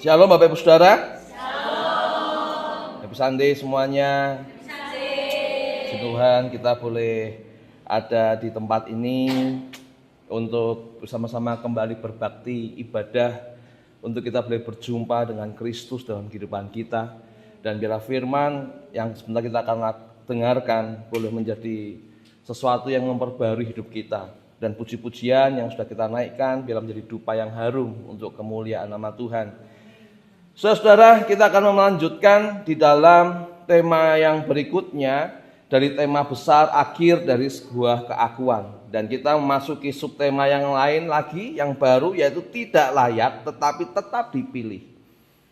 Shalom Bapak Ibu Saudara. Shalom. Happy Sunday semuanya. Puji Tuhan kita boleh ada di tempat ini untuk bersama-sama kembali berbakti ibadah, untuk kita boleh berjumpa dengan Kristus dalam kehidupan kita, dan biarlah firman yang sebentar kita akan dengarkan boleh menjadi sesuatu yang memperbarui hidup kita, dan puji-pujian yang sudah kita naikkan biarlah menjadi dupa yang harum untuk kemuliaan nama Tuhan. Saudara, kita akan melanjutkan di dalam tema yang berikutnya dari tema besar akhir dari sebuah keakuan, dan kita memasuki subtema yang lain lagi yang baru, yaitu tidak layak tetapi tetap dipilih.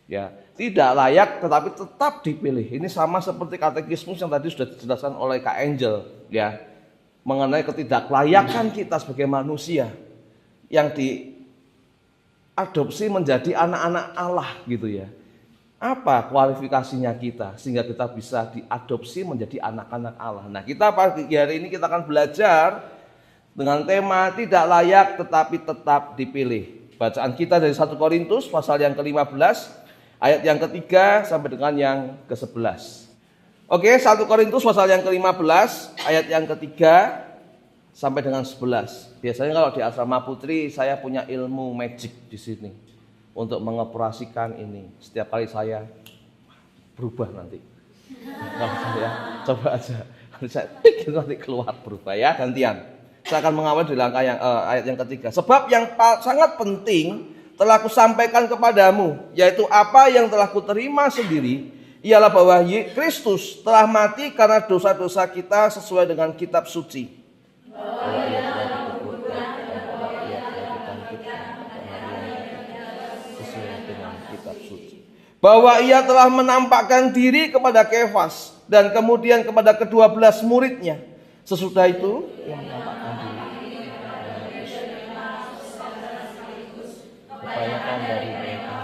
Ya, tidak layak tetapi tetap dipilih. Ini sama seperti katekismus yang tadi sudah dijelaskan oleh Kak Angel, ya, mengenai ketidaklayakan kita sebagai manusia yang diadopsi menjadi anak-anak Allah gitu ya. Apa kualifikasinya kita sehingga kita bisa diadopsi menjadi anak-anak Allah? Nah, kita pagi hari ini kita akan belajar dengan tema tidak layak tetapi tetap dipilih. Bacaan kita dari 1 Korintus pasal yang ke-15 ayat yang ketiga sampai dengan yang ke-11. Oke, 1 Korintus pasal yang ke-15 ayat yang ketiga sampai dengan 11. Biasanya kalau di asrama putri saya punya ilmu magic di sini untuk mengoperasikan ini. Setiap kali saya berubah nanti. Kalau saya coba aja, saya pikir nanti keluar berubah ya, gantian. Saya akan mengawal di langkah yang ayat yang ketiga. Sebab yang sangat penting telah kusampaikan kepadamu, yaitu apa yang telah kuterima sendiri, ialah bahwa Kristus telah mati karena dosa-dosa kita sesuai dengan kitab suci. Bahwa ia telah menampakkan diri kepada Kefas dan kemudian kepada ke-12 muridnya. Sesudah itu ia menampakkan diri kebanyakan dari mereka.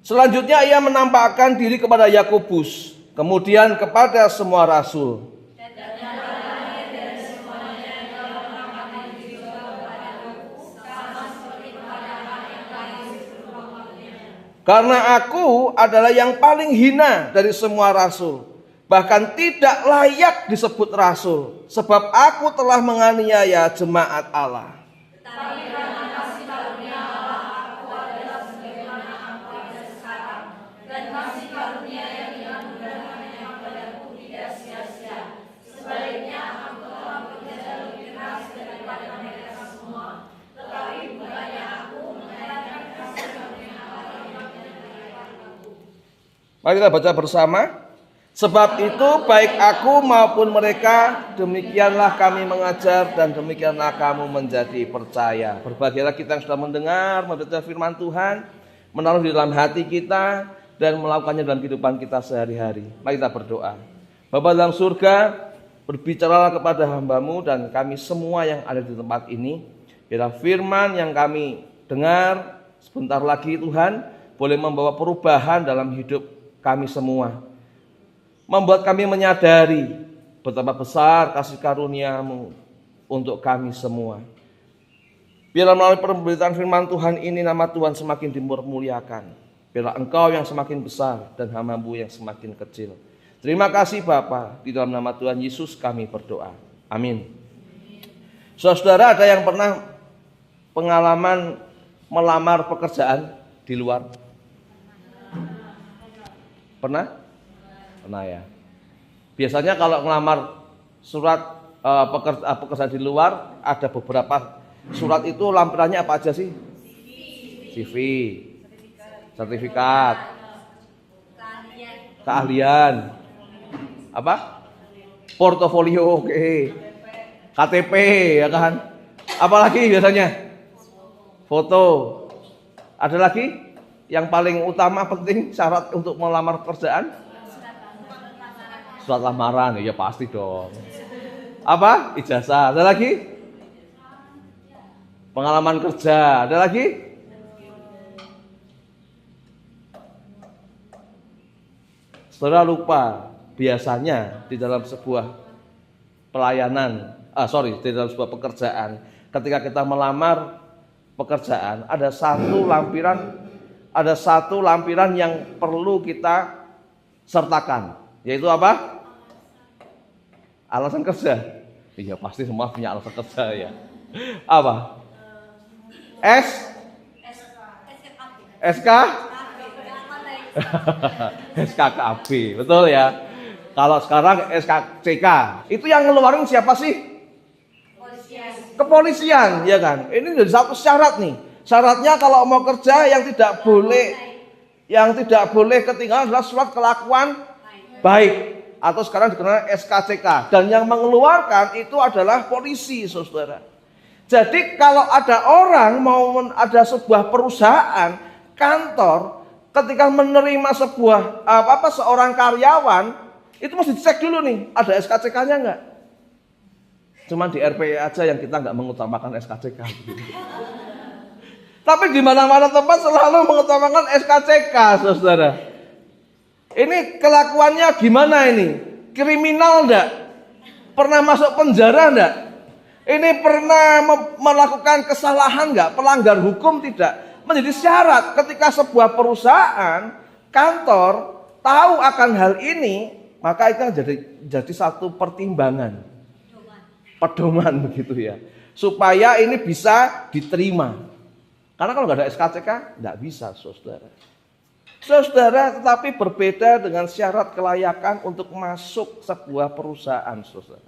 Selanjutnya ia menampakkan diri kepada Yakobus, kemudian kepada semua rasul. Karena aku adalah yang paling hina dari semua rasul, bahkan tidak layak disebut rasul, sebab aku telah menganiaya jemaat Allah. Tetapi karena kasih karunia Allah, aku adalah sebagaimana aku ada sekarang, dan kasih karunia yang dianugerahkannya kepadaku tidak sia-sia. Sebaliknya aku telah bekerja lebih keras daripada mereka semua, tetapi bukannya aku mengadakan kasih karunia Allah. Mari kita baca bersama. Sebab itu baik aku maupun mereka, demikianlah kami mengajar dan demikianlah kamu menjadi percaya. Berbahagialah kita yang sudah mendengar, membaca firman Tuhan, menaruh di dalam hati kita dan melakukannya dalam kehidupan kita sehari-hari. Mari kita berdoa. Bapa dalam surga, berbicaralah kepada hamba-Mu dan kami semua yang ada di tempat ini. Biarlah firman yang kami dengar sebentar lagi Tuhan boleh membawa perubahan dalam hidup kami semua, membuat kami menyadari betapa besar kasih karunia-Mu untuk kami semua. Biarlah melalui pemberitaan firman Tuhan ini nama Tuhan semakin dipermuliakan. Biarlah Engkau yang semakin besar dan hamba-Mu yang semakin kecil. Terima kasih Bapa, di dalam nama Tuhan Yesus kami berdoa. Amin. Saudara, ada yang pernah pengalaman melamar pekerjaan di luar? Pernah? Pernah ya. Biasanya kalau ngelamar surat pekerjaan di luar, ada beberapa surat itu lampirannya apa aja sih? CV, sertifikat, keahlian, apa? Portofolio, oke. KTP, ya kan? Apalagi biasanya? Foto. Ada lagi? Yang paling utama penting syarat untuk melamar pekerjaan? Surat lamaran, ya pasti dong. Apa? Ijazah. Ada lagi? Pengalaman kerja. Ada lagi? Saudara lupa, biasanya di dalam sebuah pelayanan, di dalam sebuah pekerjaan ketika kita melamar pekerjaan, ada satu lampiran yang perlu kita sertakan, yaitu apa? Alasan kerja. Iya, pasti semua punya alasan kerja ya. Apa? SK? SKKB, betul ya. Kalau sekarang SKCK, itu yang ngeluarin siapa sih? Kepolisian, ya kan? Ini jadi satu syarat nih. Syaratnya kalau mau kerja yang tidak boleh ketinggalan adalah surat kelakuan baik, atau sekarang dikenal SKCK. Dan yang mengeluarkan itu adalah polisi, saudara. Jadi kalau ada orang ada sebuah perusahaan, kantor, ketika menerima seorang karyawan, itu mesti dicek dulu nih, ada SKCK-nya enggak? Cuma di RPE aja yang kita enggak mengutamakan SKCK. Tapi di mana-mana tempat selalu mengutamakan SKCK, saudara. Ini kelakuannya gimana ini? Kriminal enggak? Pernah masuk penjara enggak? Ini pernah melakukan kesalahan enggak? Pelanggar hukum tidak? Menjadi syarat ketika sebuah perusahaan, kantor tahu akan hal ini, maka itu jadi satu pertimbangan, pedoman begitu ya, supaya ini bisa diterima. Karena kalau nggak ada SKCK, nggak bisa, saudara. Saudara, tetapi berbeda dengan syarat kelayakan untuk masuk sebuah perusahaan, saudara.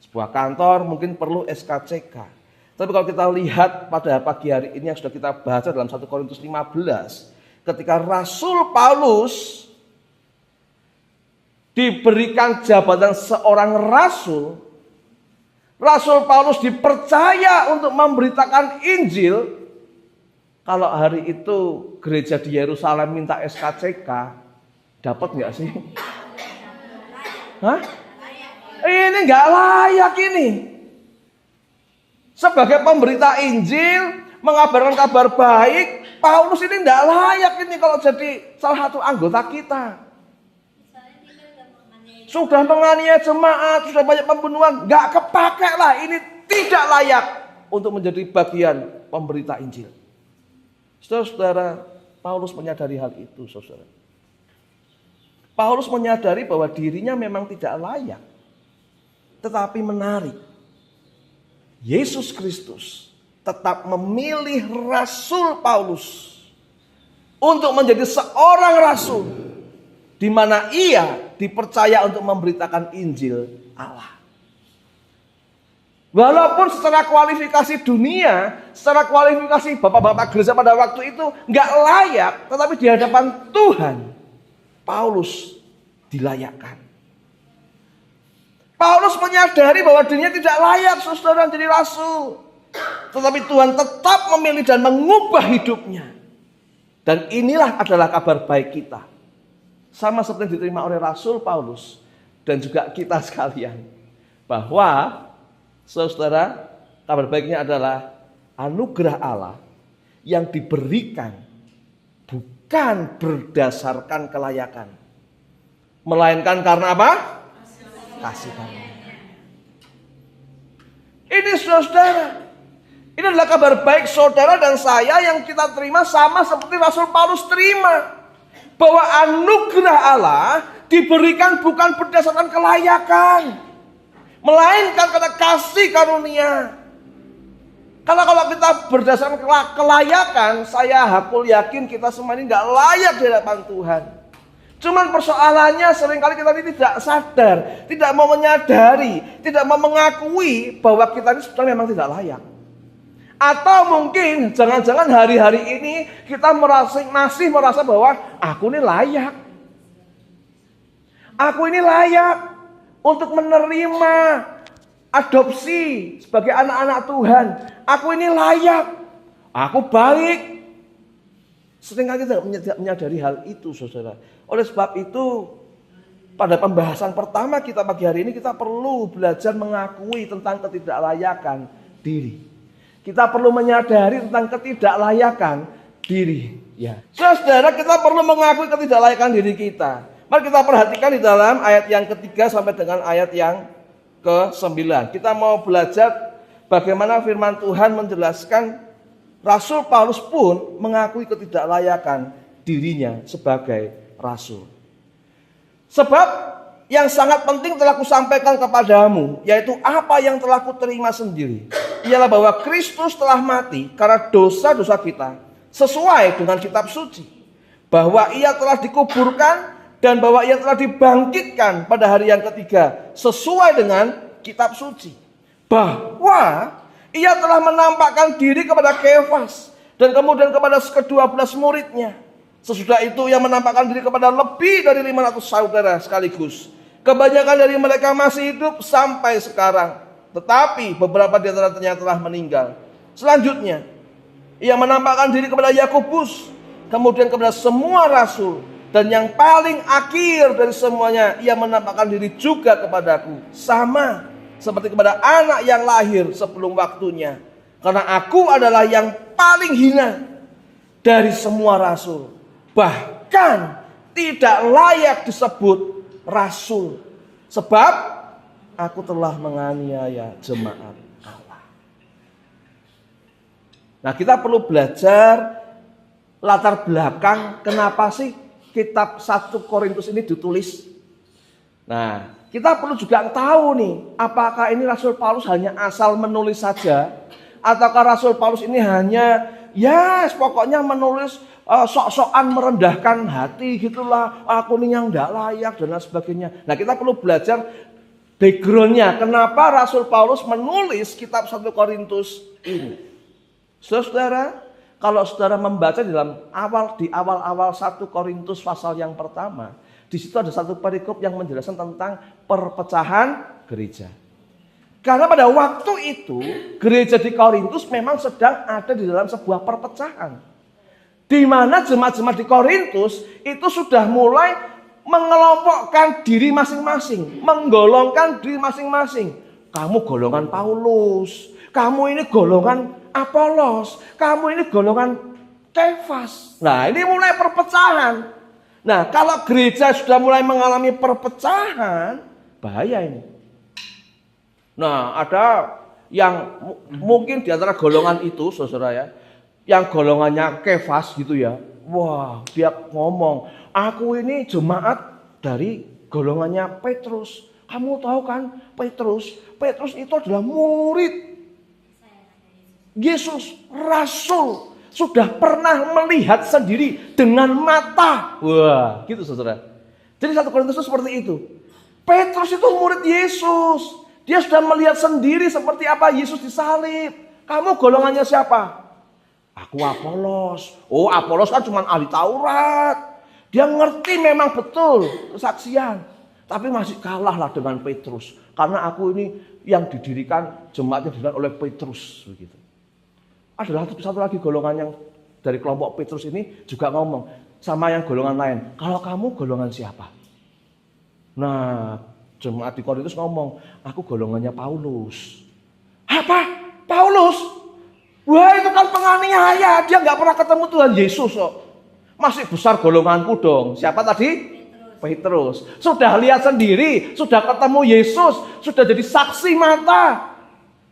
Sebuah kantor mungkin perlu SKCK. Tapi kalau kita lihat pada pagi hari ini yang sudah kita baca dalam 1 Korintus 15, ketika Rasul Paulus diberikan jabatan seorang rasul, Rasul Paulus dipercaya untuk memberitakan Injil. Kalau hari itu gereja di Yerusalem minta SKCK, dapat nggak sih? Hah? Ini nggak layak ini. Sebagai pemberita Injil, mengabarkan kabar baik, Paulus ini nggak layak ini kalau jadi salah satu anggota kita. Sudah menganiaya jemaat, sudah banyak pembunuhan, nggak kepake lah. Ini tidak layak untuk menjadi bagian pemberita Injil. Saudara, Paulus menyadari hal itu, saudara. Paulus menyadari bahwa dirinya memang tidak layak, tetapi menarik. Yesus Kristus tetap memilih Rasul Paulus untuk menjadi seorang rasul, di mana ia dipercaya untuk memberitakan Injil Allah. Walaupun secara kualifikasi dunia, secara kualifikasi bapak-bapak gereja pada waktu itu nggak layak, tetapi di hadapan Tuhan, Paulus dilayakkan. Paulus menyadari bahwa dirinya tidak layak, saudara, jadi rasul. Tetapi Tuhan tetap memilih dan mengubah hidupnya. Dan inilah adalah kabar baik kita. Sama seperti yang diterima oleh Rasul Paulus dan juga kita sekalian. Bahwa, saudara, kabar baiknya adalah anugerah Allah yang diberikan bukan berdasarkan kelayakan. Melainkan karena apa? Kasih karunia. Ini saudara, ini adalah kabar baik saudara dan saya yang kita terima sama seperti Rasul Paulus terima. Bahwa anugerah Allah diberikan bukan berdasarkan kelayakan, melainkan karena kasih karunia. Karena kalau kita berdasarkan kelayakan, saya hakul yakin kita semua ini gak layak di hadapan Tuhan. Cuman persoalannya seringkali kita ini tidak sadar, tidak mau menyadari, tidak mau mengakui bahwa kita ini sebenarnya memang tidak layak. Atau mungkin jangan-jangan hari-hari ini kita masih merasa bahwa aku ini layak. Aku ini layak untuk menerima adopsi sebagai anak-anak Tuhan. Aku ini layak. Aku baik. Seringkali kita tidak menyadari hal itu, saudara. Oleh sebab itu, pada pembahasan pertama kita pagi hari ini, kita perlu belajar mengakui tentang ketidaklayakan diri. Kita perlu menyadari tentang ketidaklayakan diri. Ya, saudara, kita perlu mengakui ketidaklayakan diri kita. Mari kita perhatikan di dalam ayat yang ketiga sampai dengan ayat yang ke-9. Kita mau belajar bagaimana firman Tuhan menjelaskan Rasul Paulus pun mengakui ketidaklayakan dirinya sebagai rasul. Sebab yang sangat penting telah kusampaikan kepadamu, yaitu apa yang telah kuterima sendiri. Ialah bahwa Kristus telah mati karena dosa-dosa kita sesuai dengan kitab suci. Bahwa ia telah dikuburkan dan bahwa ia telah dibangkitkan pada hari yang ketiga sesuai dengan kitab suci. Bahwa ia telah menampakkan diri kepada Kefas dan kemudian kepada ke-12 muridnya. Sesudah itu ia menampakkan diri kepada lebih dari 500 saudara sekaligus. Kebanyakan dari mereka masih hidup sampai sekarang, tetapi beberapa di antaranya telah meninggal. Selanjutnya, ia menampakkan diri kepada Yakobus, kemudian kepada semua rasul, dan yang paling akhir dari semuanya, ia menampakkan diri juga kepadaku, sama seperti kepada anak yang lahir sebelum waktunya. Karena aku adalah yang paling hina dari semua rasul, bahkan tidak layak disebut rasul, sebab aku telah menganiaya jemaat Allah. Nah, kita perlu belajar latar belakang kenapa sih kitab 1 Korintus ini ditulis. Nah, kita perlu juga tahu nih, apakah ini Rasul Paulus hanya asal menulis saja, ataukah Rasul Paulus ini hanya pokoknya menulis sok-sokan merendahkan hati gitulah, aku ini yang tidak layak dan lain sebagainya. Nah, kita perlu belajar backgroundnya, kenapa Rasul Paulus menulis kitab 1 Korintus ini. Saudara, kalau saudara membaca di awal-awal 1 Korintus pasal yang pertama, di situ ada satu perikop yang menjelaskan tentang perpecahan gereja. Karena pada waktu itu gereja di Korintus memang sedang ada di dalam sebuah perpecahan, di mana jemaat-jemaat di Korintus itu sudah mulai mengelompokkan diri masing-masing, menggolongkan diri masing-masing. Kamu golongan Paulus, kamu ini golongan Apolos, kamu ini golongan Kefas. Nah, ini mulai perpecahan. Nah, kalau gereja sudah mulai mengalami perpecahan, bahaya ini. Nah, ada yang mungkin di antara golongan itu, saudara ya, yang golongannya Kefas gitu ya. Wah, dia ngomong, aku ini jemaat dari golongannya Petrus. Kamu tahu kan Petrus itu adalah murid Yesus, rasul, sudah pernah melihat sendiri dengan mata. Wah, gitu saudara. Jadi 1 Korintus itu seperti itu. Petrus itu murid Yesus. Dia sudah melihat sendiri seperti apa Yesus disalib. Kamu golongannya siapa? Aku Apolos. Oh, Apolos kan cuma ahli Taurat. Dia ngerti memang betul kesaksian. Tapi masih kalah lah dengan Petrus. Karena aku ini yang didirikan, jemaatnya didirikan oleh Petrus. Begitu. Ada satu lagi golongan yang dari kelompok Petrus ini juga ngomong sama yang golongan lain. Kalau kamu golongan siapa? Nah, jemaat di Korintus ngomong, aku golongannya Paulus. Apa? Paulus? Wah, itu kan penganiaya. Dia nggak pernah ketemu Tuhan Yesus kok. Masih besar golonganku dong. Siapa tadi? Petrus. Sudah lihat sendiri, sudah ketemu Yesus, sudah jadi saksi mata.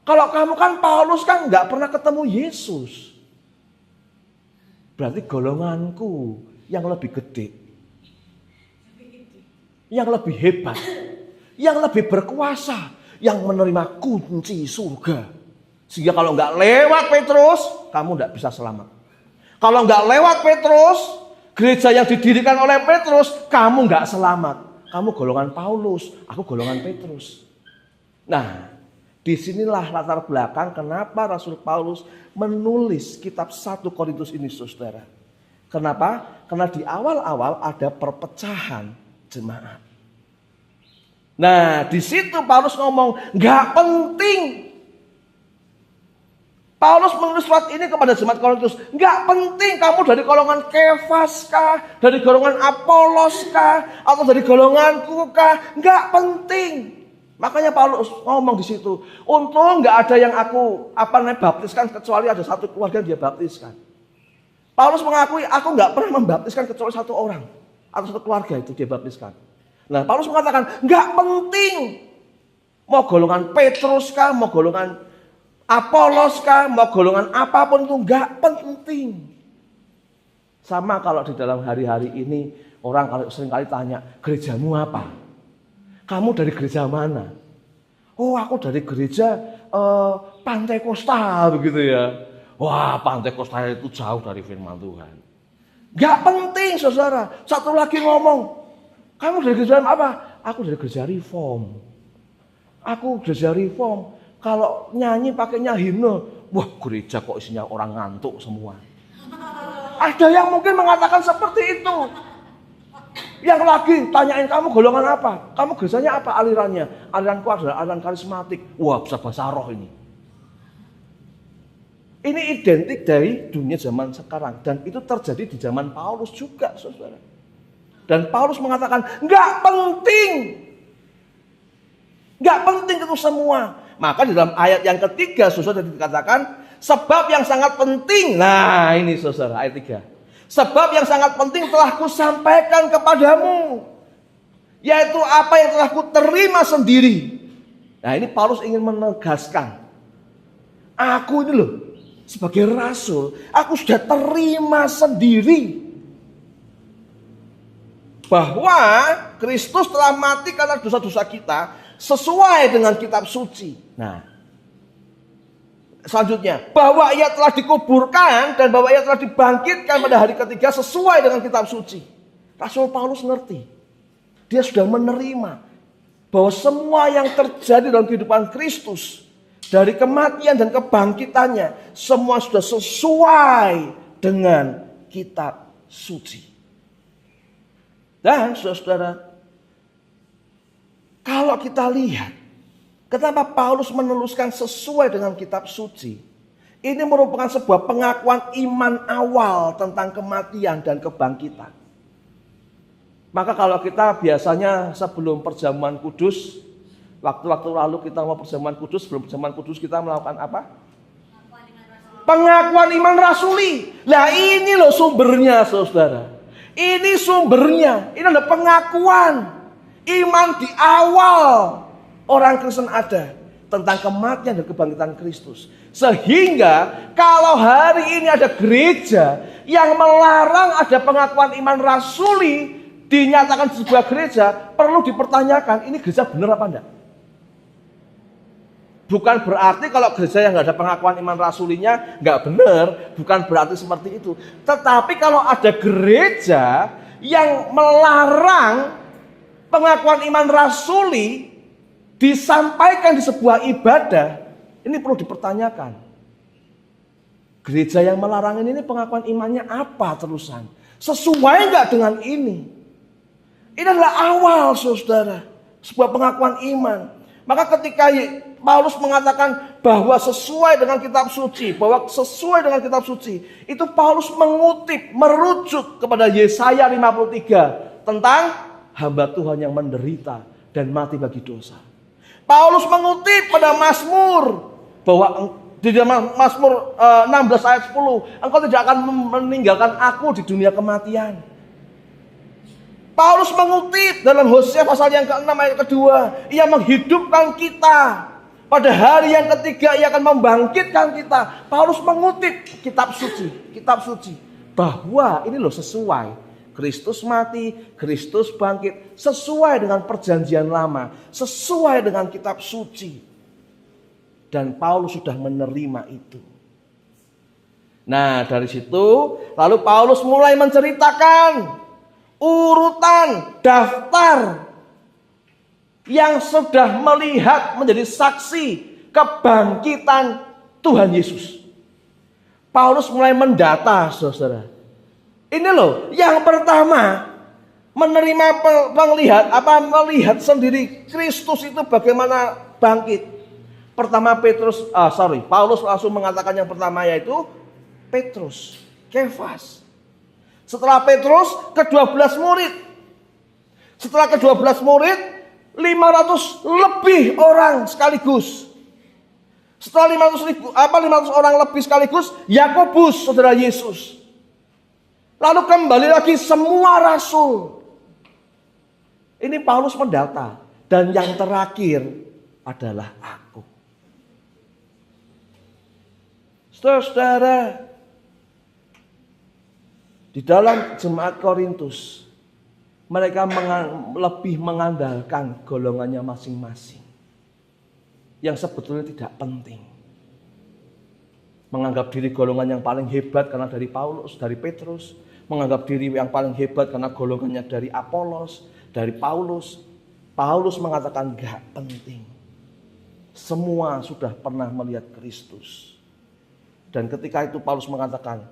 Kalau kamu kan Paulus kan nggak pernah ketemu Yesus. Berarti golonganku yang lebih gede, yang lebih hebat, yang lebih berkuasa, yang menerima kunci surga. Sehingga kalau nggak lewat Petrus, kamu nggak bisa selamat. Kalau nggak lewat Petrus, gereja yang didirikan oleh Petrus, kamu nggak selamat. Kamu golongan Paulus, aku golongan Petrus. Nah, disinilah latar belakang kenapa Rasul Paulus menulis kitab 1 Korintus ini, saudara. Kenapa? Karena di awal-awal ada perpecahan jemaat. Nah, di situ Paulus ngomong, nggak penting. Paulus menulis surat ini kepada jemaat Korintus, nggak penting kamu dari golongan Kefas kah, dari golongan Apolos kah, atau dari golonganku kah, nggak penting. Makanya Paulus ngomong di situ, untung nggak ada yang aku baptiskan kecuali ada satu keluarga yang dia baptiskan. Paulus mengakui, aku nggak pernah membaptiskan kecuali satu orang atau satu keluarga itu dia baptiskan. Nah, Paulus mengatakan nggak penting mau golongan Petrus kah, mau golongan Apolos kah, mau golongan apapun itu nggak penting. Sama kalau di dalam hari-hari ini orang kalau seringkali tanya, gerejamu apa? Kamu dari gereja mana? Oh, aku dari gereja Pantekosta begitu ya. Wah, Pantekosta itu jauh dari firman Tuhan. Nggak penting, saudara. Satu lagi ngomong, kamu dari gereja apa? Aku dari gereja Reform. Aku gereja Reform. Kalau nyanyi pakainya himne, wah gereja kok isinya orang ngantuk semua. Ada yang mungkin mengatakan seperti itu. Yang lagi tanyain kamu golongan apa? Kamu gerejanya apa alirannya? Aliranku adalah aliran karismatik. Wah bisa bahasa roh ini. Ini identik dari dunia zaman sekarang. Dan itu terjadi di zaman Paulus juga, saudara. Dan Paulus mengatakan, nggak penting. Nggak penting itu semua. Maka di dalam ayat yang ketiga, saudara dikatakan, sebab yang sangat penting. Nah ini saudara, ayat 3. Sebab yang sangat penting telah kusampaikan kepadamu. Yaitu apa yang telah kuterima sendiri. Nah ini Paulus ingin menegaskan. Aku ini loh, sebagai rasul, aku sudah terima sendiri. Bahwa Kristus telah mati karena dosa-dosa kita sesuai dengan kitab suci. Nah, selanjutnya, bahwa ia telah dikuburkan dan bahwa ia telah dibangkitkan pada hari ketiga sesuai dengan kitab suci. Rasul Paulus ngerti. Dia sudah menerima bahwa semua yang terjadi dalam kehidupan Kristus, dari kematian dan kebangkitannya, semua sudah sesuai dengan kitab suci. Dan saudara, kalau kita lihat, kenapa Paulus menuliskan sesuai dengan kitab suci? Ini merupakan sebuah pengakuan iman awal tentang kematian dan kebangkitan. Maka kalau kita biasanya sebelum perjamuan kudus, waktu-waktu lalu kita mau perjamuan kudus, sebelum perjamuan kudus kita melakukan apa? Pengakuan iman rasuli. Lah ini loh sumbernya saudara. Ini sumbernya. Ini adalah pengakuan iman di awal orang Kristen ada tentang kematian dan kebangkitan Kristus. Sehingga kalau hari ini ada gereja yang melarang ada pengakuan iman rasuli dinyatakan di sebuah gereja, perlu dipertanyakan ini gereja benar apa enggak? Bukan berarti kalau gereja yang nggak ada pengakuan iman rasulinya nggak benar, bukan berarti seperti itu. Tetapi kalau ada gereja yang melarang pengakuan iman rasuli disampaikan di sebuah ibadah, ini perlu dipertanyakan. Gereja yang melarang ini pengakuan imannya apa terusan? Sesuai nggak dengan ini? Ini adalah awal saudara, sebuah pengakuan iman. Maka ketika Paulus mengatakan bahwa sesuai dengan kitab suci, itu Paulus mengutip, merujuk kepada Yesaya 53 tentang hamba Tuhan yang menderita dan mati bagi dosa. Paulus mengutip pada Mazmur bahwa di dalam Mazmur 16 ayat 10, engkau tidak akan meninggalkan aku di dunia kematian. Paulus mengutip dalam Hosea pasal yang ke-6 ayat kedua, ia menghidupkan kita. Pada hari yang ketiga ia akan membangkitkan kita. Paulus mengutip kitab suci bahwa ini loh sesuai. Kristus mati, Kristus bangkit, sesuai dengan perjanjian lama, sesuai dengan kitab suci. Dan Paulus sudah menerima itu. Nah, dari situ lalu Paulus mulai menceritakan urutan daftar yang sudah melihat menjadi saksi kebangkitan Tuhan Yesus. Paulus mulai mendata, saudara. Ini loh, yang pertama melihat sendiri Kristus itu bagaimana bangkit. Paulus langsung mengatakan yang pertama yaitu Petrus, Kefas. Setelah Petrus, ke-12 murid. Setelah ke-12 murid, 500 lebih orang sekaligus. Setelah 500 orang lebih sekaligus, Yakobus, saudara Yesus. Lalu kembali lagi semua rasul. Ini Paulus mendata. Dan yang terakhir adalah aku. Saudara, di dalam jemaat Korintus, mereka lebih mengandalkan golongannya masing-masing, yang sebetulnya tidak penting. Menganggap diri golongan yang paling hebat karena dari Paulus, dari Petrus. Menganggap diri yang paling hebat karena golongannya dari Apolos, dari Paulus. Paulus mengatakan gak penting. Semua sudah pernah melihat Kristus. Dan ketika itu Paulus mengatakan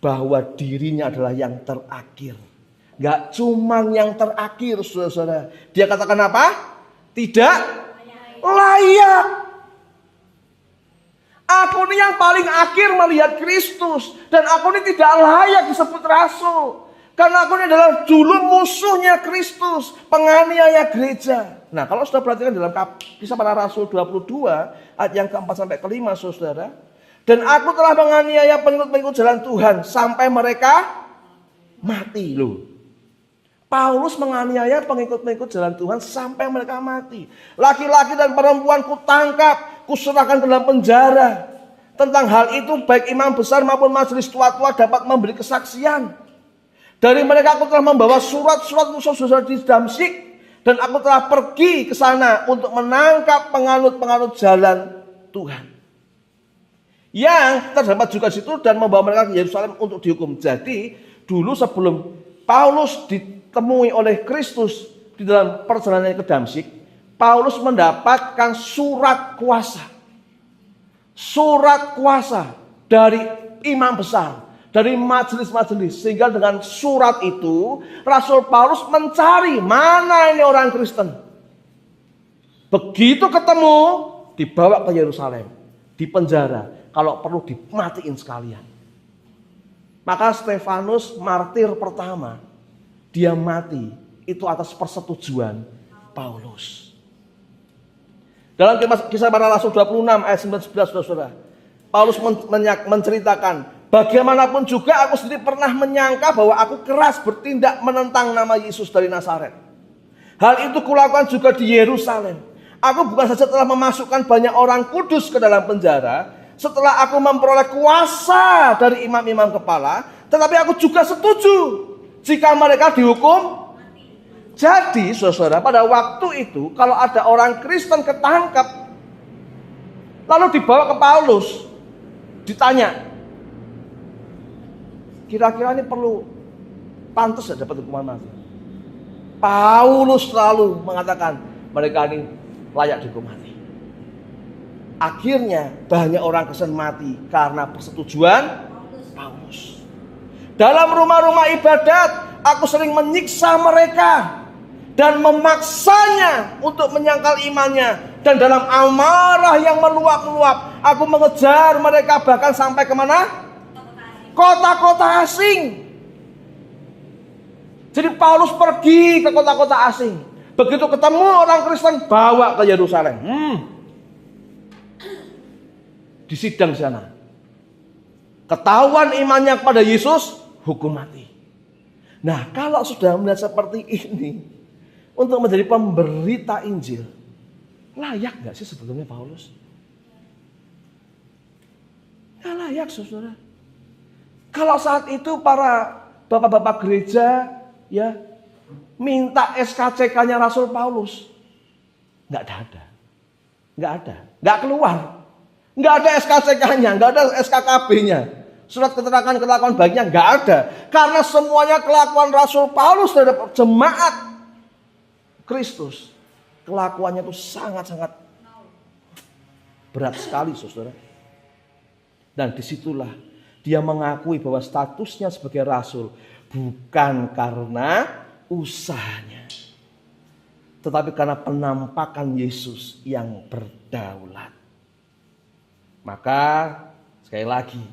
bahwa dirinya adalah yang terakhir. Gak cuma yang terakhir, saudara-saudara. Dia katakan apa? Tidak layak. Aku ini yang paling akhir melihat Kristus. Dan aku ini tidak layak disebut rasul. Karena aku ini adalah dulu musuhnya Kristus. Penganiaya gereja. Nah, kalau sudah perhatikan dalam Kisah Para Rasul 22. Ayat yang keempat sampai kelima, saudara. Dan aku telah menganiaya pengikut-pengikut jalan Tuhan. Sampai mereka mati loh. Paulus menganiaya pengikut-pengikut jalan Tuhan sampai mereka mati. Laki-laki dan perempuan kutangkap, kuserahkan dalam penjara. Tentang hal itu baik imam besar maupun majelis tua-tua dapat memberi kesaksian. Dari mereka aku telah membawa surat-surat untuk saudara di Damsyik. Dan aku telah pergi ke sana untuk menangkap penganut-penganut jalan Tuhan. Yang terdapat juga di situ dan membawa mereka ke Yerusalem untuk dihukum. Jadi dulu sebelum Paulus ditemui oleh Kristus di dalam perjalanannya ke Damsyik, Paulus mendapatkan surat kuasa. Surat kuasa dari imam besar, dari majelis-majelis. Sehingga dengan surat itu Rasul Paulus mencari mana ini orang Kristen. Begitu ketemu, dibawa ke Yerusalem, dipenjara. Kalau perlu dimatiin sekalian. Maka Stefanus martir pertama, dia mati itu atas persetujuan Paulus. Dalam Kisah Para Rasul 26 ayat 19, saudara, Paulus menceritakan, bagaimanapun juga aku sendiri pernah menyangka bahwa aku keras bertindak menentang nama Yesus dari Nazaret. Hal itu kulakukan juga di Yerusalem. Aku bukan saja telah memasukkan banyak orang kudus ke dalam penjara, setelah aku memperoleh kuasa dari imam-imam kepala, tetapi aku juga setuju jika mereka dihukum. Jadi saudara, pada waktu itu kalau ada orang Kristen ketangkap lalu dibawa ke Paulus, ditanya, kira-kira ini perlu pantas ya dapat hukuman mati? Paulus selalu mengatakan mereka ini layak dihukum mati. Akhirnya banyak orang Kristen mati karena persetujuan Paulus. Dalam rumah-rumah ibadat aku sering menyiksa mereka dan memaksanya untuk menyangkal imannya. Dan dalam amarah yang meluap-luap aku mengejar mereka bahkan sampai kemana? Kota-kota asing. Jadi Paulus pergi ke kota-kota asing. Begitu ketemu orang Kristen bawa ke Yerusalem. Di sidang sana, ketahuan imannya kepada Yesus, hukum mati. Nah, kalau sudah melihat seperti ini, untuk menjadi pemberita Injil, layak gak sih sebetulnya Paulus? Gak layak, saudara. Kalau saat itu para bapak-bapak gereja ya minta SKCK-nya Rasul Paulus, gak ada, gak keluar. Nggak ada SKCK-nya, nggak ada SKKB-nya. Surat keterangan kelakuan baiknya nggak ada. Karena semuanya kelakuan Rasul Paulus terhadap jemaat Kristus. Kelakuannya itu sangat-sangat berat sekali, saudara. Dan disitulah dia mengakui bahwa statusnya sebagai rasul bukan karena usahanya, tetapi karena penampakan Yesus yang berdaulat. Maka sekali lagi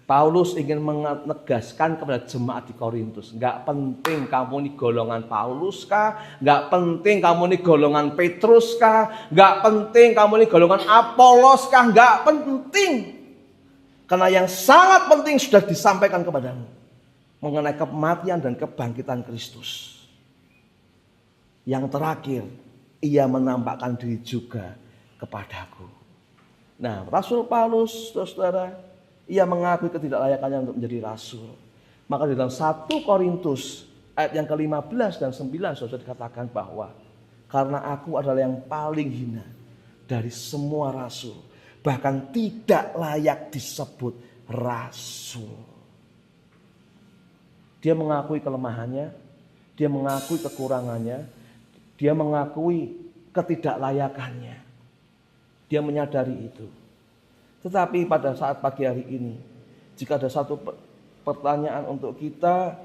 Paulus ingin menegaskan kepada jemaat di Korintus, nggak penting kamu ini golongan Paulus kah, nggak penting kamu ini golongan Petrus kah, nggak penting kamu ini golongan Apolos kah, nggak penting. Karena yang sangat penting sudah disampaikan kepadamu mengenai kematian dan kebangkitan Kristus. Yang terakhir, ia menampakkan diri juga kepadaku. Nah, Rasul Paulus, saudara, ia mengakui ketidaklayakannya untuk menjadi rasul. Maka di dalam 1 Korintus ayat yang ke-15 dan 9 saudara dikatakan bahwa karena aku adalah yang paling hina dari semua rasul, bahkan tidak layak disebut rasul. Dia mengakui kelemahannya, dia mengakui kekurangannya, dia mengakui ketidaklayakannya. Dia menyadari itu. Tetapi pada saat pagi hari ini, jika ada satu pertanyaan untuk kita,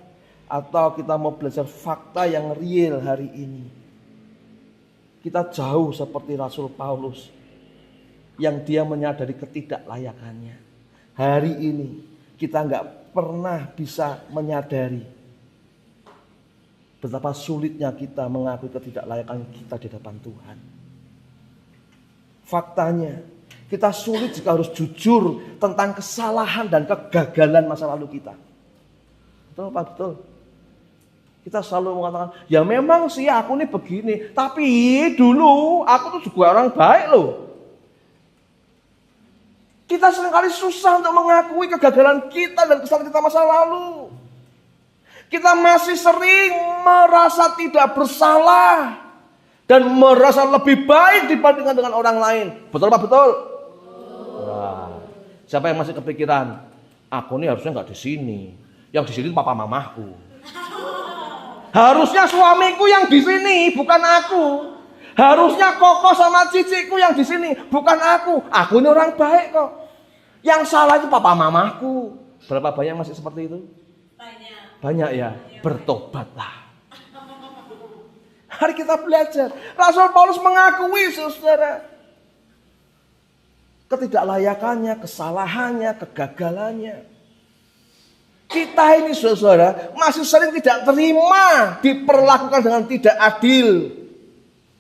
atau kita mau belajar fakta yang real hari ini, kita jauh seperti Rasul Paulus yang dia menyadari ketidaklayakannya. Hari ini kita nggak pernah bisa menyadari betapa sulitnya kita mengakui ketidaklayakan kita di hadapan Tuhan. Faktanya, kita sulit jika harus jujur tentang kesalahan dan kegagalan masa lalu kita. Betul Pak, betul. Kita selalu mengatakan, ya memang sih aku nih begini, tapi dulu aku tuh juga orang baik loh. Kita seringkali susah untuk mengakui kegagalan kita dan kesalahan kita masa lalu. Kita masih sering merasa tidak bersalah dan merasa lebih baik dibandingkan dengan orang lain. Betul Pak, betul? Wah, siapa yang masih kepikiran, aku nih harusnya nggak di sini. Yang di sini papa mamaku. Harusnya suamiku yang di sini, bukan aku. Harusnya Koko sama ciciku yang di sini, bukan aku. Aku ini orang baik kok. Yang salah itu papa mamaku. Berapa banyak masih seperti itu? Banyak ya. Bertobatlah. Hari kita belajar. Rasul Paulus mengakui, saudara, ketidaklayakannya, kesalahannya, kegagalannya. Kita ini saudara masih sering tidak terima diperlakukan dengan tidak adil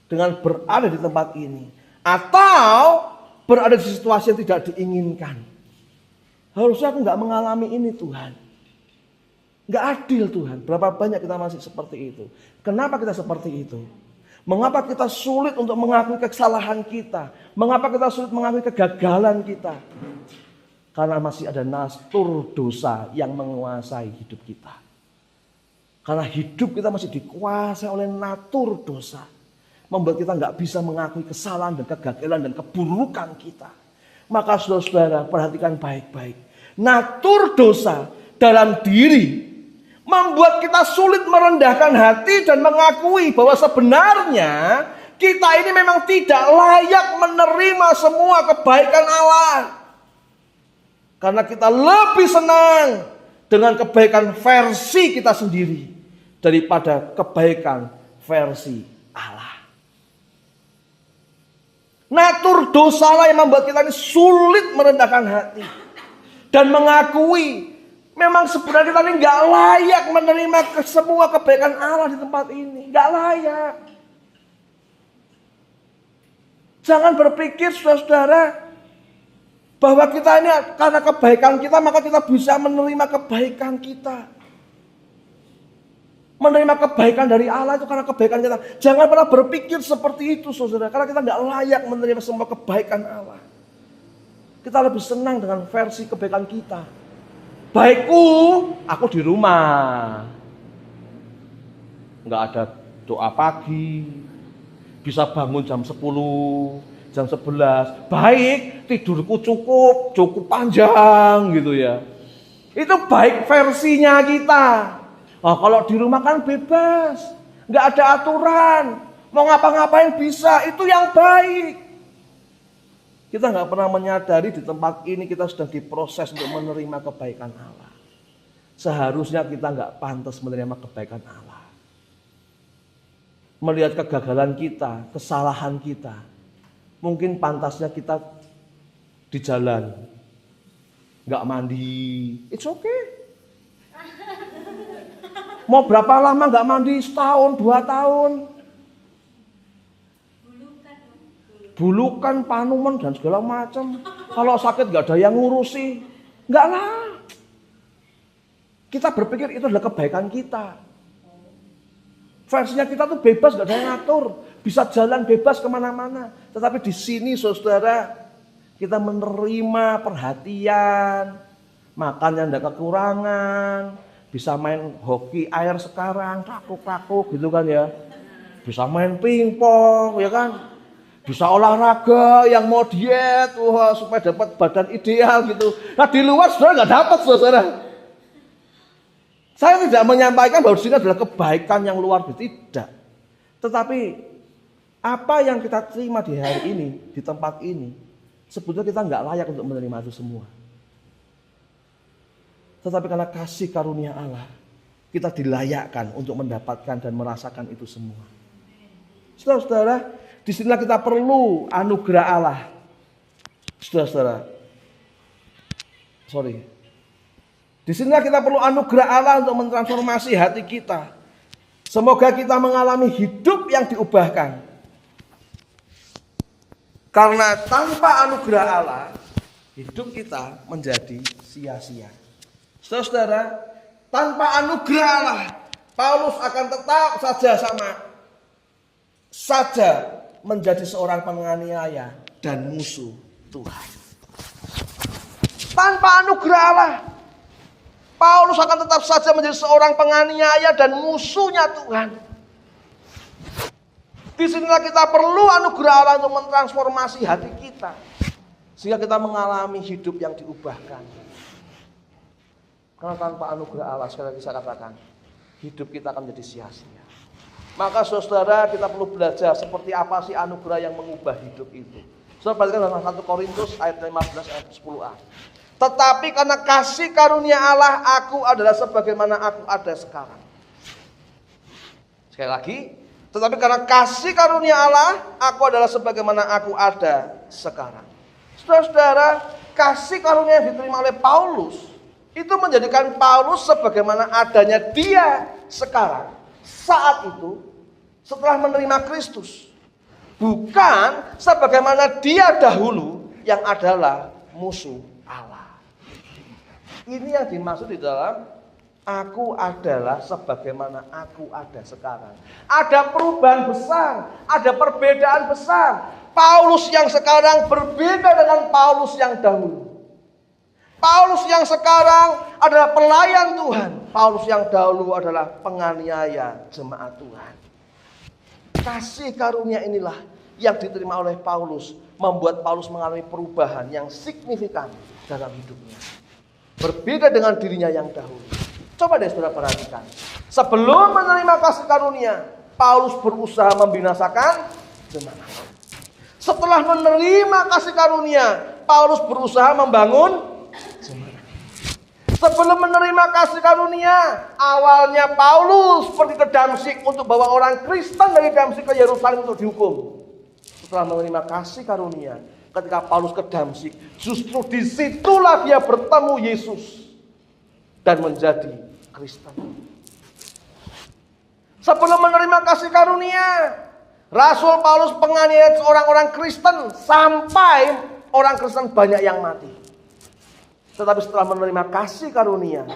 dengan berada di tempat ini atau berada di situasi yang tidak diinginkan. Harusnya aku nggak mengalami ini Tuhan. Nggak adil Tuhan. Berapa banyak kita masih seperti itu? Kenapa kita seperti itu? Mengapa kita sulit untuk mengakui kesalahan kita? Mengapa kita sulit mengakui kegagalan kita? Karena masih ada natur dosa yang menguasai hidup kita. Karena hidup kita masih dikuasai oleh natur dosa. Membuat kita nggak bisa mengakui kesalahan dan kegagalan dan keburukan kita. Maka saudara-saudara perhatikan baik-baik. Natur dosa dalam diri membuat kita sulit merendahkan hati dan mengakui bahwa sebenarnya kita ini memang tidak layak menerima semua kebaikan Allah. Karena kita lebih senang dengan kebaikan versi kita sendiri daripada kebaikan versi Allah. Natur dosalah yang membuat kita ini sulit merendahkan hati dan mengakui memang sebenarnya kita ini nggak layak menerima semua kebaikan Allah di tempat ini, nggak layak. Jangan berpikir saudara-saudara bahwa kita ini karena kebaikan kita maka kita bisa menerima kebaikan kita. Menerima kebaikan dari Allah itu karena kebaikan kita. Jangan pernah berpikir seperti itu saudara. Karena kita nggak layak menerima semua kebaikan Allah. Kita lebih senang dengan versi kebaikan kita. Baikku, aku di rumah. Nggak ada doa pagi. Bisa bangun jam 10. Jam 11, baik tidurku cukup panjang gitu ya. Itu baik versinya kita. Oh, kalau di rumah kan bebas, nggak ada aturan, mau ngapa-ngapain bisa, itu yang baik. Kita nggak pernah menyadari di tempat ini kita sedang diproses untuk menerima kebaikan Allah. Seharusnya kita nggak pantas menerima kebaikan Allah. Melihat kegagalan kita, kesalahan kita. Mungkin pantasnya kita di jalan nggak mandi, it's okay. Mau berapa lama nggak mandi? Setahun, 2 tahun. Bulukan, panuman dan segala macam. Kalau sakit nggak ada yang ngurusi, nggak lah. Kita berpikir itu adalah kebaikan kita. Versinya kita tuh bebas, nggak ada yang ngatur. Bisa jalan bebas kemana-mana. Tetapi di sini saudara, Kita menerima perhatian, makannya tidak kekurangan, bisa main hoki air sekarang, takuk-takuk gitu kan ya. Bisa main pingpong ya kan. Bisa olahraga yang mau diet, wah, supaya dapat badan ideal gitu. Nah di luar saudara nggak dapat saudara. Saya tidak menyampaikan bahwa di sini adalah kebaikan yang luar biasa, tidak. Tetapi apa yang kita terima di hari ini, di tempat ini, sebetulnya kita nggak layak untuk menerima itu semua. Tetapi karena kasih karunia Allah, kita dilayakkan untuk mendapatkan dan merasakan itu semua. Saudara-saudara, disinilah kita perlu anugerah Allah. Saudara-saudara, disinilah kita perlu anugerah Allah untuk mentransformasi hati kita. Semoga kita mengalami hidup yang diubahkan. Karena tanpa anugerah Allah, hidup kita menjadi sia-sia. Saudara-saudara, tanpa anugerah Allah, Paulus akan tetap saja menjadi seorang penganiaya dan musuh Tuhan. Tanpa anugerah Allah, Paulus akan tetap saja menjadi seorang penganiaya dan musuhnya Tuhan. Disinilah kita perlu anugerah Allah untuk mentransformasi hati kita, sehingga kita mengalami hidup yang diubahkan. Karena tanpa anugerah Allah, sekali lagi saya katakan, hidup kita akan menjadi sia-sia. Maka saudara, kita perlu belajar seperti apa sih anugerah yang mengubah hidup itu. Saudara perhatikan dalam 1 Korintus ayat 15 ayat 10a. Tetapi karena kasih karunia Allah, aku adalah sebagaimana aku ada sekarang. Sekali lagi, tetapi karena kasih karunia Allah, aku adalah sebagaimana aku ada sekarang. Saudara-saudara, kasih karunia yang diterima oleh Paulus itu menjadikan Paulus sebagaimana adanya dia sekarang, saat itu, setelah menerima Kristus. Bukan sebagaimana dia dahulu yang adalah musuh Allah. Ini yang dimaksud di dalam aku adalah sebagaimana aku ada sekarang. Ada perubahan besar, ada perbedaan besar. Paulus yang sekarang berbeda dengan Paulus yang dahulu. Paulus yang sekarang adalah pelayan Tuhan. Paulus yang dahulu adalah penganiaya jemaat Tuhan. Kasih karunia inilah yang diterima oleh Paulus, membuat Paulus mengalami perubahan yang signifikan dalam hidupnya. Berbeda dengan dirinya yang dahulu. Coba deh saudara perhatikan. Sebelum menerima kasih karunia, Paulus berusaha membinasakan jemaat. Setelah menerima kasih karunia, Paulus berusaha membangun jemaat. Sebelum menerima kasih karunia, awalnya Paulus pergi ke Damsyik untuk bawa orang Kristen dari Damsyik ke Yerusalem untuk dihukum. Setelah menerima kasih karunia, ketika Paulus ke Damsyik, justru disitulah dia bertemu Yesus dan menjadi Kristen. Sebelum menerima kasih karunia, Rasul Paulus penganiaya orang-orang Kristen sampai orang Kristen banyak yang mati. Tetapi setelah menerima kasih karunia,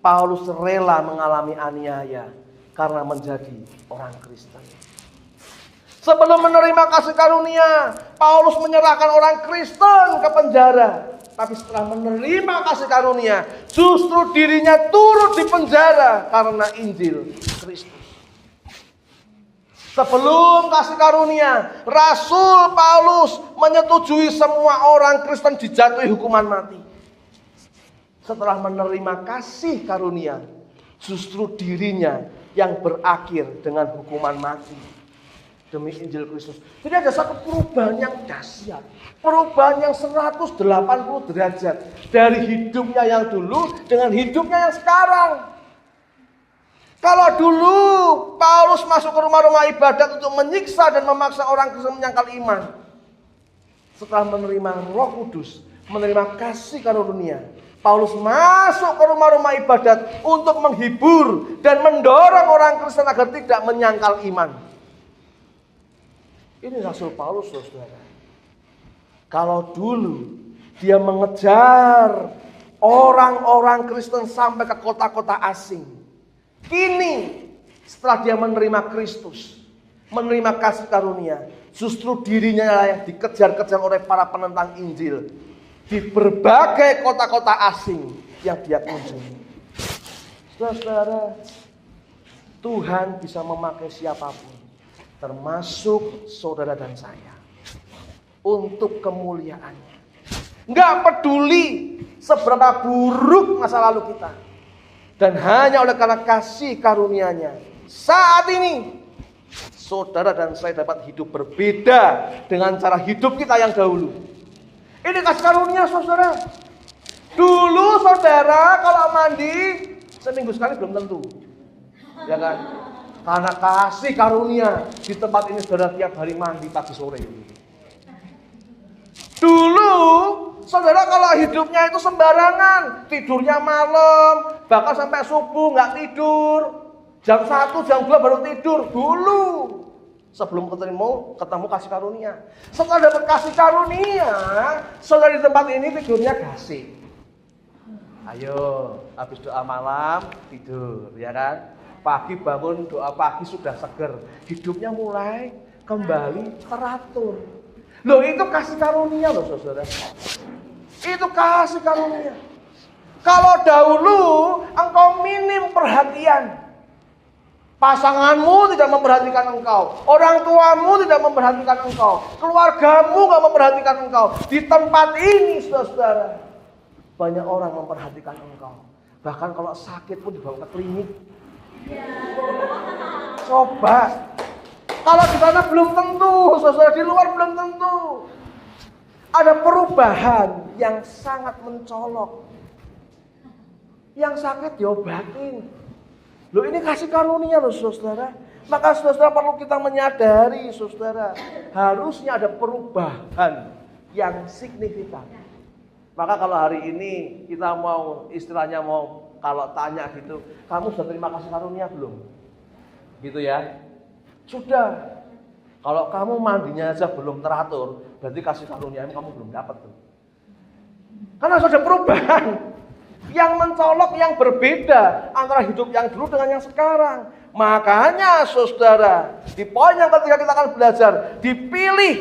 Paulus rela mengalami aniaya karena menjadi orang Kristen. Sebelum menerima kasih karunia, Paulus menyerahkan orang Kristen ke penjara. Tapi setelah menerima kasih karunia, justru dirinya turut di penjara karena Injil Kristus. Sebelum kasih karunia, Rasul Paulus menyetujui semua orang Kristen dijatuhi hukuman mati. Setelah menerima kasih karunia, justru dirinya yang berakhir dengan hukuman mati demi Injil Kristus. Jadi ada satu perubahan yang dahsyat, perubahan yang 180 derajat dari hidupnya yang dulu dengan hidupnya yang sekarang. Kalau dulu Paulus masuk ke rumah-rumah ibadat untuk menyiksa dan memaksa orang Kristen menyangkal iman, setelah menerima Roh Kudus, menerima kasih karunia, Paulus masuk ke rumah-rumah ibadat untuk menghibur dan mendorong orang Kristen agar tidak menyangkal iman. Ini Rasul Paulus, saudara. Kalau dulu dia mengejar orang-orang Kristen sampai ke kota-kota asing, kini setelah dia menerima Kristus, menerima kasih karunia, justru dirinya lah yang dikejar-kejar oleh para penentang Injil di berbagai kota-kota asing yang dia kunjungi. Saudara, Tuhan bisa memakai siapapun, termasuk saudara dan saya, untuk kemuliaannya. Nggak peduli seberapa buruk masa lalu kita. Dan hanya oleh karena kasih karunia-Nya, saat ini saudara dan saya dapat hidup berbeda dengan cara hidup kita yang dahulu. Ini kasih karunia, saudara. Dulu saudara kalau mandi seminggu sekali belum tentu, ya kan? Karena kasih karunia di tempat ini saudara tiap hari mandi pagi sore. Dulu saudara kalau hidupnya itu sembarangan, tidurnya malam, bahkan sampai subuh nggak tidur, jam 1, jam 2 baru tidur dulu. Sebelum ketemu kasih karunia. Setelah dapat kasih karunia, saudara di tempat ini tidurnya gasik. Ayo, habis doa malam tidur, ya kan? Pagi bangun doa pagi sudah seger, hidupnya mulai kembali teratur. Loh, itu kasih karunia loh, saudara. Itu kasih karunia. Kalau dahulu engkau minim perhatian, pasanganmu tidak memperhatikan engkau, orang tuamu tidak memperhatikan engkau, keluargamu gak memperhatikan engkau. Di tempat ini, saudara, banyak orang memperhatikan engkau. Bahkan kalau sakit pun dibawa ke klinik. Coba, kalau di sana belum tentu, saudara, di luar belum tentu. Ada perubahan yang sangat mencolok. Yang sakit diobatin. Loh, ini kasih karunia loh, saudara. Maka saudara perlu kita menyadari, saudara, harusnya ada perubahan yang signifikan. Maka kalau hari ini kita mau istilahnya kalau tanya gitu, kamu sudah terima kasih karunia belum? Gitu ya. Sudah. Kalau kamu mandinya aja belum teratur, berarti kasih karunia kamu belum dapat tuh. Karena sudah perubahan yang mencolok, yang berbeda antara hidup yang dulu dengan yang sekarang. Makanya saudara, di poin yang ketiga kita akan belajar, dipilih.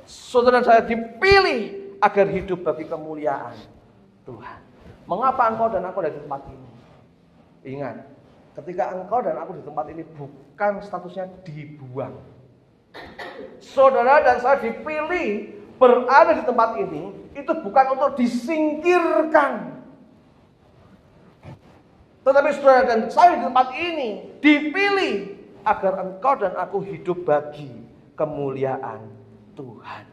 Saudara saya dipilih agar hidup bagi kemuliaan Tuhan. Mengapa engkau dan aku ada di tempat ini? Ingat, ketika engkau dan aku di tempat ini bukan statusnya dibuang. Saudara dan saya dipilih berada di tempat ini, itu bukan untuk disingkirkan. Tetapi saudara dan saya di tempat ini dipilih agar engkau dan aku hidup bagi kemuliaan Tuhan.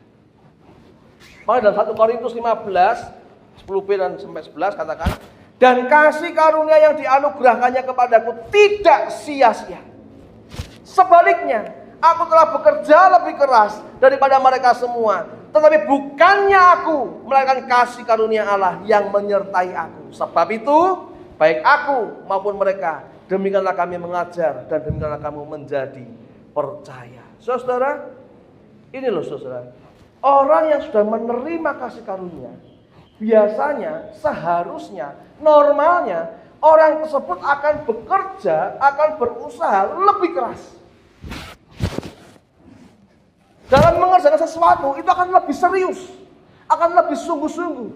Maka dalam 1 Korintus 15, 10b dan sampai 11 katakan, dan kasih karunia yang dianugerahkannya kepadaku tidak sia-sia. Sebaliknya, aku telah bekerja lebih keras daripada mereka semua. Tetapi bukannya aku, melainkan kasih karunia Allah yang menyertai aku. Sebab itu, baik aku maupun mereka, demikianlah kami mengajar dan demikianlah kamu menjadi percaya. Saudara, ini loh saudara, orang yang sudah menerima kasih karunia, biasanya, seharusnya, normalnya, orang tersebut akan bekerja, akan berusaha lebih keras. Dalam mengerjakan sesuatu, itu akan lebih serius, akan lebih sungguh-sungguh.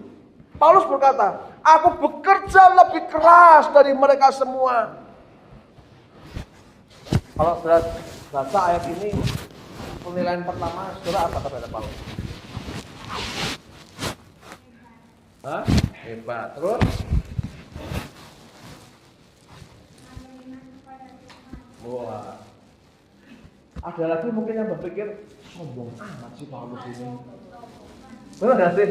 Paulus berkata, aku bekerja lebih keras dari mereka semua. Kalau saudara baca ayat ini, penilaian pertama, saudara apa kata Paulus? Hah? Hebat. Terus? Wah. Ada lagi mungkin yang berpikir, sombong amat sih Paulus ini. Benar gak sih?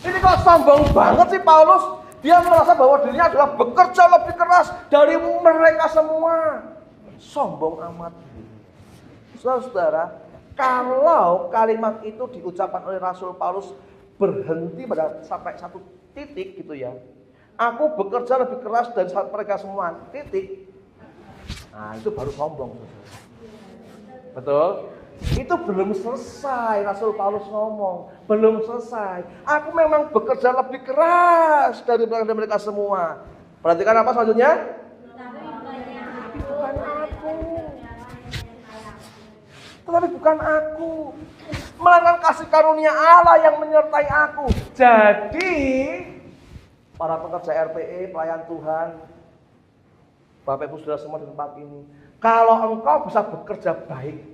Ini kok sombong banget sih Paulus. Dia merasa bahwa dirinya adalah bekerja lebih keras dari mereka semua. Sombong amat. Saudara, kalau kalimat itu diucapkan oleh Rasul Paulus berhenti pada sampai satu titik gitu ya. Aku bekerja lebih keras dari mereka semua. Titik. Nah, itu baru sombong. Betul? Itu belum selesai. Rasul Paulus ngomong, belum selesai. Aku memang bekerja lebih keras dari mereka semua. Perhatikan apa selanjutnya? Tapi bukan aku. Tetapi bukan aku, melainkan kasih karunia Allah yang menyertai aku. Jadi, para pekerja RPE, pelayan Tuhan, Bapak Ibu Saudara semua di tempat ini, kalau engkau bisa bekerja baik,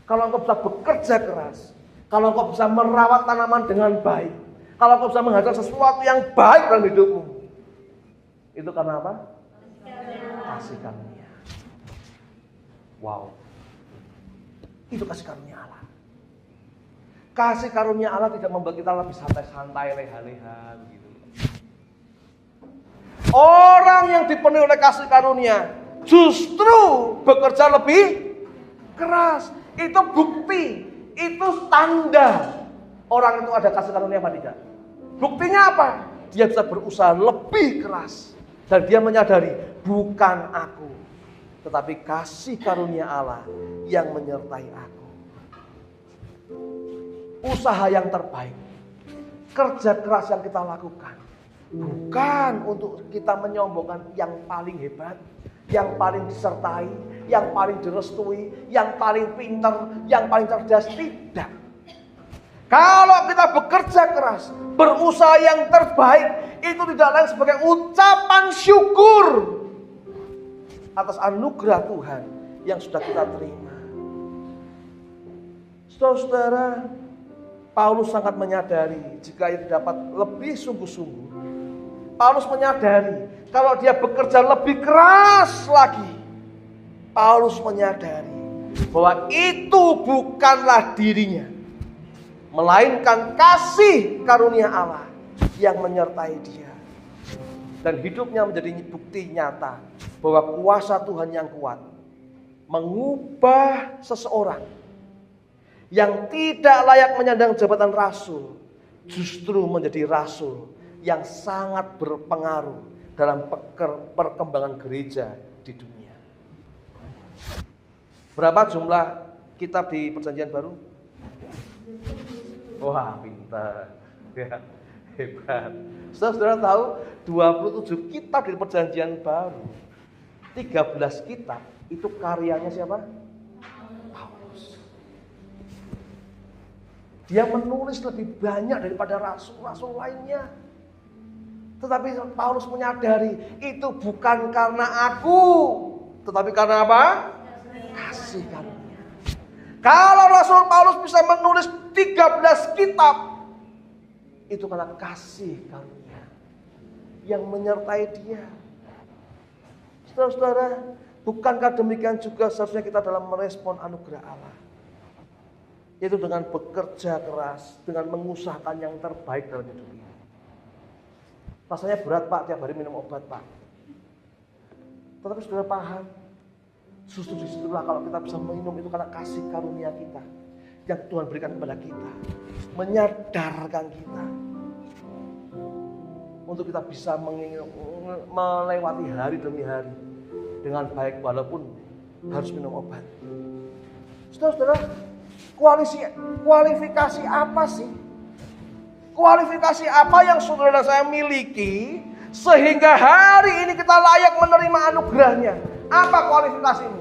kalau engkau bisa bekerja keras, kalau engkau bisa merawat tanaman dengan baik, kalau engkau bisa menghasilkan sesuatu yang baik dalam hidupmu, itu karena apa? Kasih karunia. Wow. Itu kasih karunia Allah. Kasih karunia Allah tidak membuat kita lebih santai-santai, leha-leha gitu. Orang yang dipenuhi oleh kasih karunia justru bekerja lebih keras. Itu bukti, itu tanda orang itu ada kasih karunia apa tidak. Buktinya apa? Dia bisa berusaha lebih keras dan dia menyadari bukan aku, tetapi kasih karunia Allah yang menyertai aku. Usaha yang terbaik, kerja keras yang kita lakukan, bukan untuk kita menyombongkan yang paling hebat, yang paling disertai, yang paling direstui, yang paling pintar, yang paling cerdas. Tidak. Kalau kita bekerja keras, berusaha yang terbaik, itu tidak lain sebagai ucapan syukur atas anugerah Tuhan yang sudah kita terima. Saudara-saudara, Paulus sangat menyadari jika itu dapat lebih sungguh-sungguh. Paulus menyadari kalau dia bekerja lebih keras lagi. Paulus menyadari bahwa itu bukanlah dirinya, melainkan kasih karunia Allah yang menyertai dia. Dan hidupnya menjadi bukti nyata bahwa kuasa Tuhan yang kuat mengubah seseorang yang tidak layak menyandang jabatan rasul justru menjadi rasul yang sangat berpengaruh dalam perkembangan gereja di dunia. Berapa jumlah kitab di Perjanjian Baru? Wah, pintar. Ya, hebat. Saudara tahu 27 kitab di Perjanjian Baru. 13 kitab itu karyanya siapa? Paulus. Dia menulis lebih banyak daripada rasul-rasul lainnya. Tetapi Paulus menyadari itu bukan karena aku, tetapi karena apa? Kasih karunia. Kalau Rasul Paulus bisa menulis 13 kitab, itu karena kasih karunia yang menyertai dia. Saudara-saudara, bukankah demikian juga seharusnya kita dalam merespon anugerah Allah? Yaitu dengan bekerja keras, dengan mengusahakan yang terbaik dalam hidup ini. Rasanya berat Pak, tiap hari minum obat Pak. Tetapi saudara paham, justru disitulah kalau kita bisa minum itu karena kasih karunia kita yang Tuhan berikan kepada kita, menyadarkan kita untuk kita bisa melewati hari demi hari dengan baik walaupun harus minum obat. Saudara-saudara, kualifikasi apa sih? Kualifikasi apa yang saudara dan saya miliki sehingga hari ini kita layak menerima anugerahnya? Apa kualifikasimu?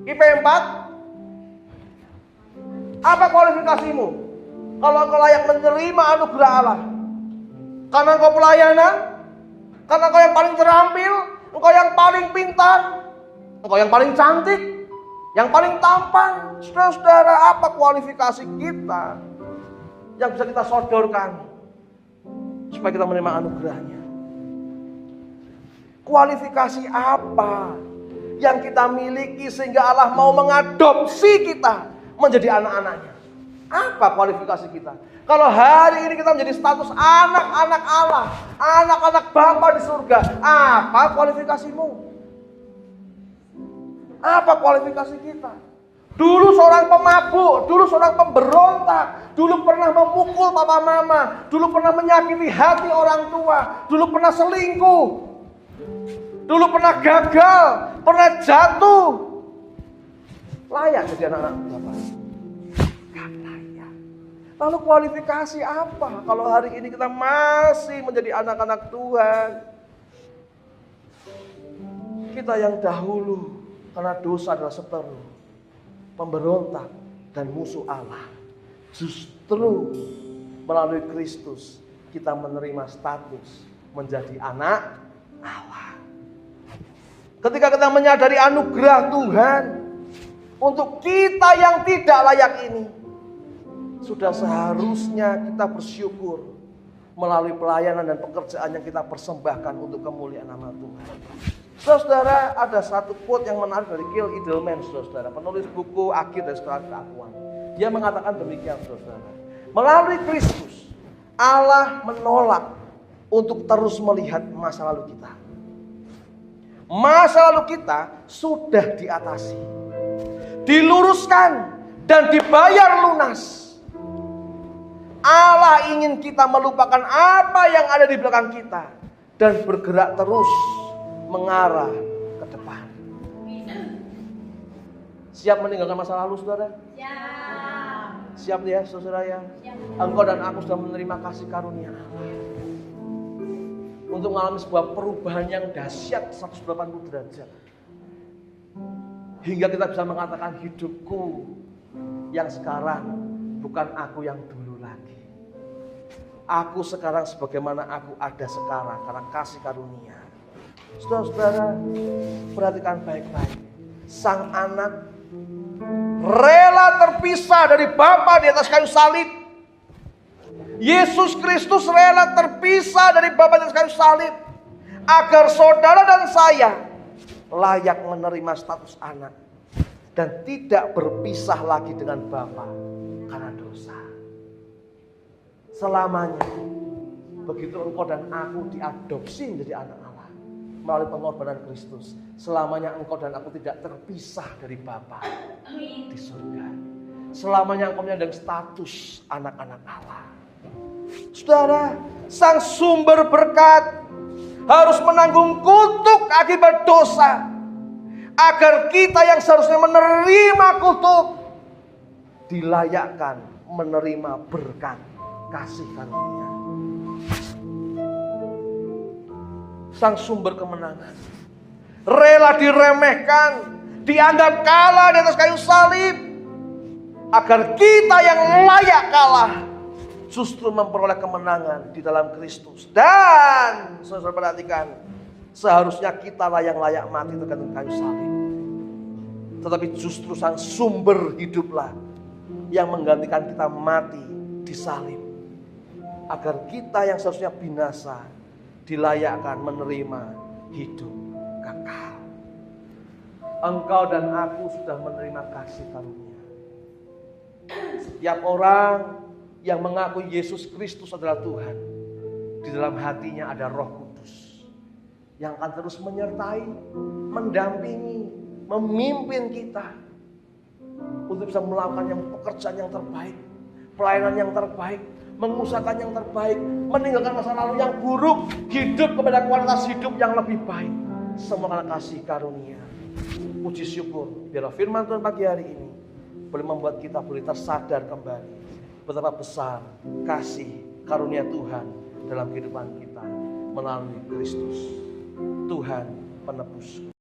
IP 4? Apa kualifikasimu? Kalau engkau layak menerima anugerah Allah? Karena engkau pelayanan? Karena engkau yang paling terampil? Engkau yang paling pintar? Engkau yang paling cantik? Yang paling tampan? Saudara-saudara, apa kualifikasi kita yang bisa kita sodorkan supaya kita menerima anugerahnya? Kualifikasi apa yang kita miliki sehingga Allah mau mengadopsi kita menjadi anak-anaknya? Apa kualifikasi kita? Kalau hari ini kita menjadi status anak-anak Allah, anak-anak Bapa di surga, apa kualifikasimu? Apa kualifikasi kita? Dulu seorang pemabuk, dulu seorang pemberontak, dulu pernah memukul papa mama, dulu pernah menyakiti hati orang tua, dulu pernah selingkuh, dulu pernah gagal, pernah jatuh. Layak jadi anak-anak Bapak? Gak layak. Lalu kualifikasi apa kalau hari ini kita masih menjadi anak-anak Tuhan? Kita yang dahulu karena dosa adalah seteru, pemberontak, dan musuh Allah. Justru melalui Kristus kita menerima status menjadi anak Allah. Ketika kita menyadari anugerah Tuhan untuk kita yang tidak layak ini, sudah seharusnya kita bersyukur melalui pelayanan dan pekerjaan yang kita persembahkan untuk kemuliaan nama Tuhan. Saudara, ada satu quote yang menarik dari Kyle Idleman, saudara, penulis buku Akhir dari Sekolah Keakuan. Dia mengatakan demikian, saudara. Melalui Kristus, Allah menolak untuk terus melihat masa lalu kita. Masa lalu kita sudah diatasi, diluruskan, dan dibayar lunas. Allah ingin kita melupakan apa yang ada di belakang kita dan bergerak terus mengarah ke depan. Siap meninggalkan masa lalu, saudara? Siap ya, saudara ya? Engkau dan aku sudah menerima kasih karunia Allah untuk mengalami sebuah perubahan yang dahsyat 180 derajat. Hingga kita bisa mengatakan hidupku yang sekarang bukan aku yang dulu lagi. Aku sekarang sebagaimana aku ada sekarang karena kasih karunia. Saudara-saudara, perhatikan baik-baik. Sang anak rela terpisah dari Bapa di atas kayu salib. Yesus Kristus rela terpisah dari Bapa di atas kayu salib agar saudara dan saya layak menerima status anak dan tidak berpisah lagi dengan Bapa karena dosa. Selamanya begitu engkau dan aku diadopsi menjadi anak Allah melalui pengorbanan Kristus, selamanya engkau dan aku tidak terpisah dari Bapa di surga. Selamanya engkau menyandang status anak-anak Allah. Saudara, sang sumber berkat harus menanggung kutuk akibat dosa, agar kita yang seharusnya menerima kutuk dilayakkan menerima berkat kasih karunia. Sang sumber kemenangan rela diremehkan, dianggap kalah di atas kayu salib, agar kita yang layak kalah justru memperoleh kemenangan di dalam Kristus. Dan saudara perhatikan, seharusnya kita layak mati tergantung kayu salib, tetapi justru sang sumber hiduplah yang menggantikan kita mati di salib, agar kita yang seharusnya binasa dilayakkan menerima hidup kekal. Engkau dan aku sudah menerima kasih karunia. Setiap orang yang mengaku Yesus Kristus adalah Tuhan, di dalam hatinya ada Roh Kudus yang akan terus menyertai, mendampingi, memimpin kita untuk bisa melakukan pekerjaan yang terbaik, pelayanan yang terbaik, mengusahakan yang terbaik, meninggalkan masa lalu yang buruk, hidup kepada kualitas hidup yang lebih baik. Semua karena kasih karunia. Puji syukur, biarlah firman Tuhan pagi hari ini boleh membuat kita boleh tersadar kembali betapa besar kasih karunia Tuhan dalam kehidupan kita melalui Kristus, Tuhan penebus.